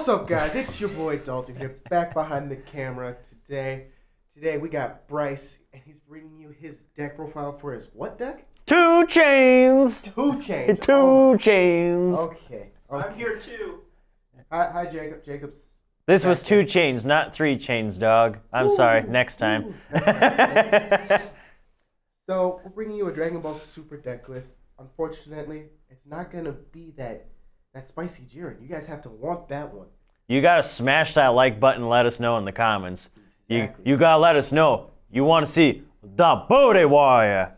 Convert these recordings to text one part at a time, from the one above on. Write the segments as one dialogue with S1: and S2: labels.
S1: What's up, guys? It's your boy Dalton here, back behind the camera today. Today we got Bryce, and he's bringing you his deck profile for his what deck?
S2: Two Chainz.
S1: Two Chainz.
S2: Two Chainz.
S1: Okay.
S3: I'm here too.
S1: Hi, Jacob. Jacob's.
S2: This was two chains, not three chains, dog. I'm sorry. Next time.
S1: So we're bringing you a Dragon Ball Super deck list. Unfortunately, it's not gonna be that spicy Jiren. You guys have to want that one.
S2: You gotta smash that like button and let us know in the comments.
S1: Exactly.
S2: You gotta let us know you want to see the Booty Warrior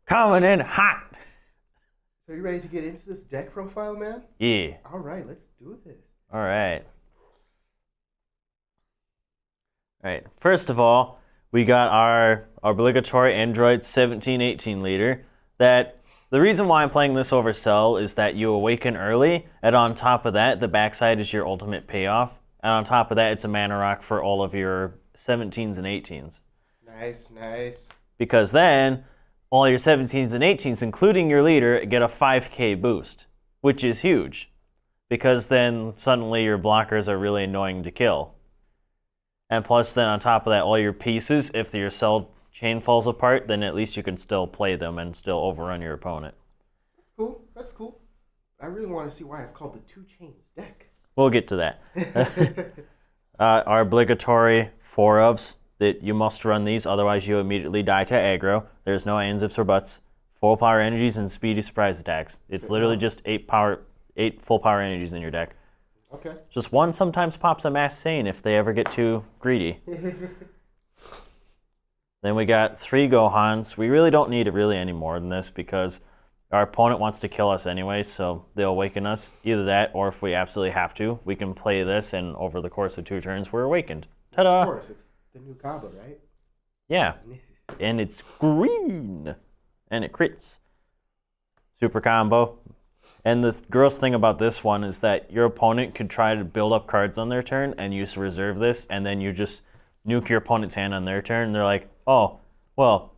S2: coming in hot.
S1: So you ready to get into this deck profile, man?
S2: Yeah.
S1: All right, let's do this.
S2: All right. All right. First of all, we got our obligatory Android 17-18 leader. That the reason why I'm playing this over Cell is that you awaken early, and on top of that, the backside is your ultimate payoff. And on top of that, it's a mana rock for all of your 17s and 18s.
S1: Nice, nice.
S2: Because then, all your 17s and 18s, including your leader, get a 5k boost, which is huge. Because then suddenly your blockers are really annoying to kill. And plus then on top of that, all your pieces, if your cell chain falls apart, then at least you can still play them and still overrun your opponent.
S1: That's cool. That's cool. I really want to see why it's called the Two Chainz deck.
S2: We'll get to that. Our obligatory 4-ofs that you must run these, otherwise you immediately die to aggro. There's no ands, ifs, or buts. Full power energies and speedy surprise attacks. It's literally just 8 full power energies in your deck.
S1: Okay.
S2: Just one sometimes pops a Mass Sane if they ever get too greedy. Then we got 3 Gohans. We really don't need any more than this because our opponent wants to kill us anyway, so they'll awaken us. Either that, or if we absolutely have to, we can play this, and over the course of 2 turns, we're awakened. Ta-da!
S1: Of course, it's the new combo, right?
S2: Yeah, and it's green, and it crits. Super combo. And the gross thing about this one is that your opponent could try to build up cards on their turn and use reserve this, and then you just nuke your opponent's hand on their turn. And they're like, oh, well,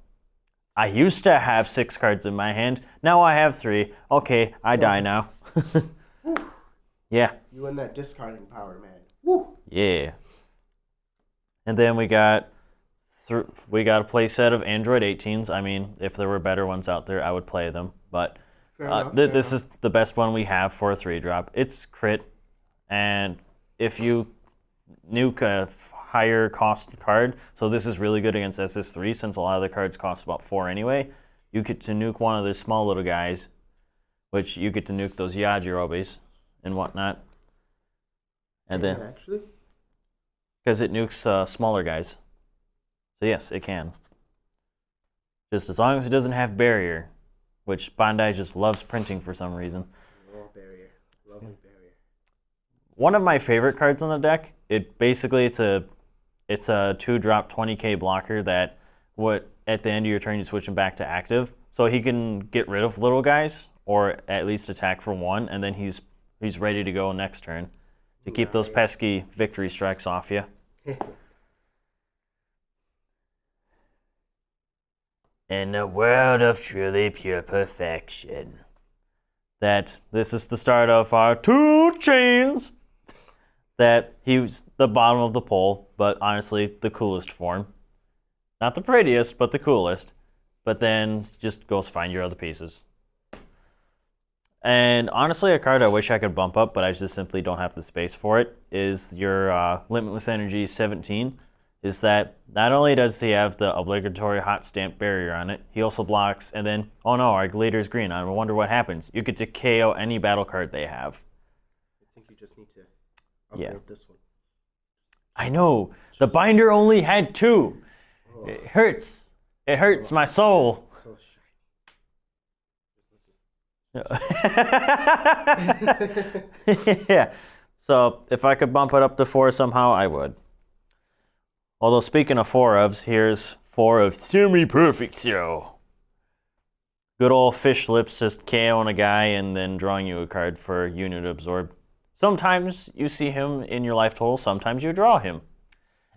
S2: I used to have 6 cards in my hand. Now I have 3. Okay, I die now. Yeah.
S1: You and that discarding power, man. Woo!
S2: Yeah. And then we got a play set of Android 18s. I mean, if there were better ones out there, I would play them. But this is the best one we have for a 3-drop. It's crit, and if you nuke a higher cost card, so this is really good against SS3 since a lot of the cards cost about 4 anyway, you get to nuke one of the small little guys, which you get to nuke those Yajirobes and whatnot. And then,
S1: actually?
S2: because it nukes smaller guys. So yes, it can. Just as long as it doesn't have barrier, which Bandai just loves printing for some reason.
S1: Oh, barrier. Lovely barrier.
S2: One of my favorite cards on the deck, it's a 2-drop 20k blocker that at the end of your turn you switch him back to active. So he can get rid of little guys, or at least attack for 1, and then he's ready to go next turn to keep those pesky victory strikes off you. In a world of truly pure perfection. That this is the start of our 2 Chainz. That he was the bottom of the pole, but honestly the coolest form. Not the prettiest, but the coolest. But then just goes find your other pieces. And honestly, a card I wish I could bump up, but I just simply don't have the space for it, is your Limitless Energy 17. Is that not only does he have the obligatory hot stamp barrier on it, he also blocks, and then, oh no, our leader's green. I wonder what happens. You get to KO any battle card they have.
S1: I think you just need to upgrade this one.
S2: I know. The binder only had 2. Oh. It hurts. It hurts my soul.
S1: So
S2: shiny. Yeah. So if I could bump it up to 4 somehow, I would. Although speaking of 4-ofs, here's 4 of Semi-Perfectio. Good old fish lips, just KOing a guy and then drawing you a card for unit absorb. Sometimes you see him in your life total, sometimes you draw him.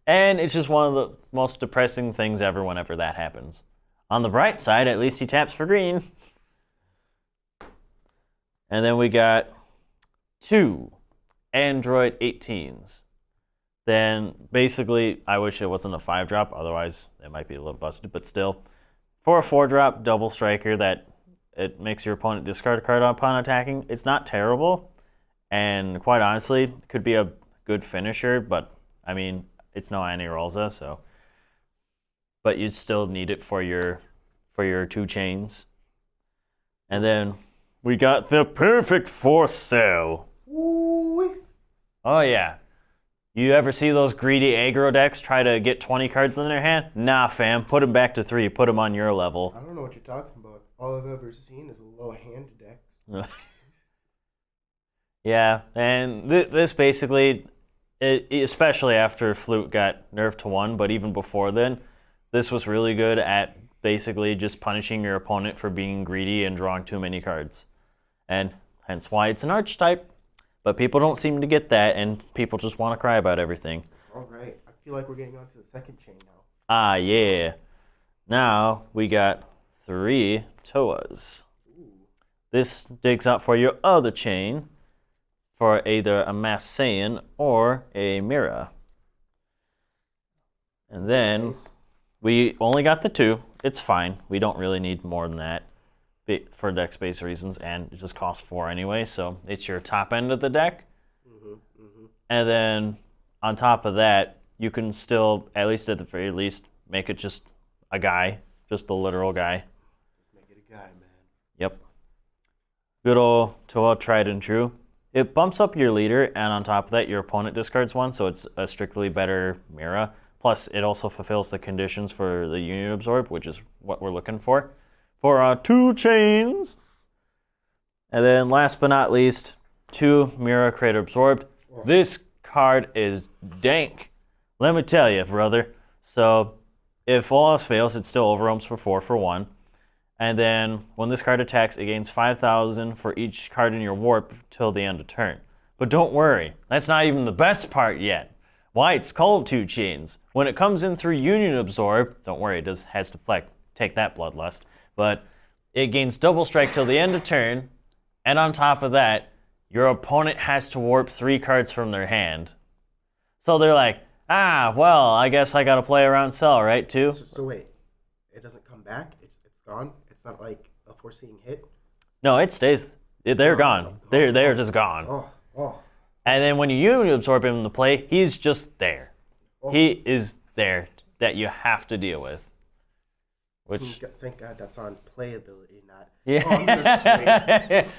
S2: And it's just one of the most depressing things ever whenever that happens. On the bright side, at least he taps for green. And then we got 2 Android 18s. Then basically, I wish it wasn't a 5-drop, otherwise it might be a little busted, but still. For a 4-drop double striker that it makes your opponent discard a card upon attacking, it's not terrible. And quite honestly, it could be a good finisher, but I mean, it's no Annie Rolza, so. But you still need it for your 2 chains. And then we got the perfect force cell.
S1: Ooh.
S2: Oh yeah. You ever see those greedy aggro decks try to get 20 cards in their hand? Nah, fam. Put them back to 3. Put them on your level.
S1: I don't know what you're talking about. All I've ever seen is a low-handed deck.
S2: Yeah, and this basically, especially after Flute got nerfed to 1, but even before then, this was really good at basically just punishing your opponent for being greedy and drawing too many cards. And hence why it's an archetype. But people don't seem to get that, and people just want to cry about everything.
S1: All right. I feel like we're getting on to the second chain now.
S2: Ah, yeah. Now we got 3 Toas.
S1: Ooh.
S2: This digs up for your other chain for either a Mass Saiyan or a Mira. And then
S1: Nice.
S2: we only got the 2. It's fine. We don't really need more than that for deck space reasons, and it just costs 4 anyway, so it's your top end of the deck. And then on top of that, you can still, at least at the very least, make it just a guy, just a literal guy.
S1: Just make it a guy, man.
S2: Yep. Good old Toa, tried and true. It bumps up your leader, and on top of that, your opponent discards 1, so it's a strictly better Mira. Plus, it also fulfills the conditions for the Union Absorb, which is what we're looking for our 2 chains. And then last but not least, 2 Mira Creator Absorbed. This card is dank. Let me tell you, brother. So if all else fails, it still overwhelms for 4 for 1. And then when this card attacks, it gains 5,000 for each card in your warp till the end of turn. But don't worry, that's not even the best part yet. Why, it's called 2 chains. When it comes in through Union Absorb, don't worry, it has deflect. Take that, Bloodlust. But it gains double strike till the end of turn, and on top of that, your opponent has to warp 3 cards from their hand. So they're like, well, I guess I gotta play around cell, right, too?
S1: So wait, it doesn't come back? It's gone? It's not like a foreseeing hit?
S2: No, it stays. They're gone. They're just gone.
S1: Oh.
S2: And then when you Union Absorb him into play, he's just there.
S1: Oh.
S2: He is there that you have to deal with. Which,
S1: thank God that's on playability, not.
S2: yeah.
S1: Oh, I'm gonna swing.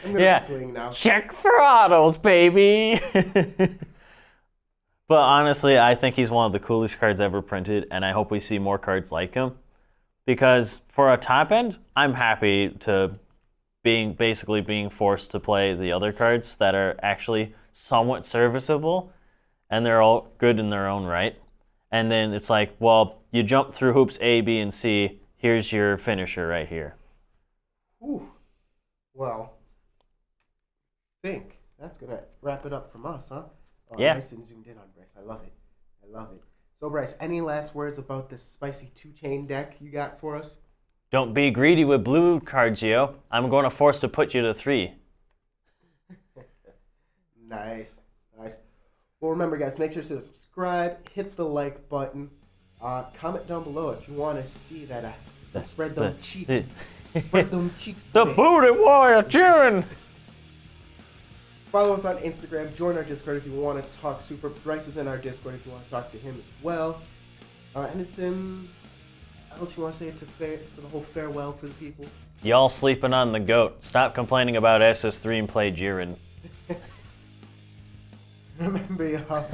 S1: I'm gonna swing now.
S2: Check for autos, baby. But honestly, I think he's one of the coolest cards ever printed, and I hope we see more cards like him. Because for a top end, I'm happy to basically being forced to play the other cards that are actually somewhat serviceable, and they're all good in their own right. And then it's like, well, you jump through hoops A, B, and C. Here's your finisher right here.
S1: Ooh. Well, I think that's going to wrap it up from us, huh? Oh,
S2: Yeah.
S1: Nice and zoomed in on Bryce. I love it. So, Bryce, any last words about this spicy 2-chain deck you got for us?
S2: Don't be greedy with blue cards, yo. I'm going to force to put you to 3.
S1: Nice. Well, remember, guys, make sure to subscribe, hit the like button, comment down below if you want to see that spread them cheeks. Spread them cheeks.
S2: The
S1: big.
S2: booty warrior cheering.
S1: Follow us on Instagram. Join our Discord if you want to talk super. Bryce is in our Discord if you want to talk to him as well. Anything else you want to say for the whole farewell for the people?
S2: Y'all sleeping on the goat. Stop complaining about SS3 and play Jiren.
S1: Remember, y'all.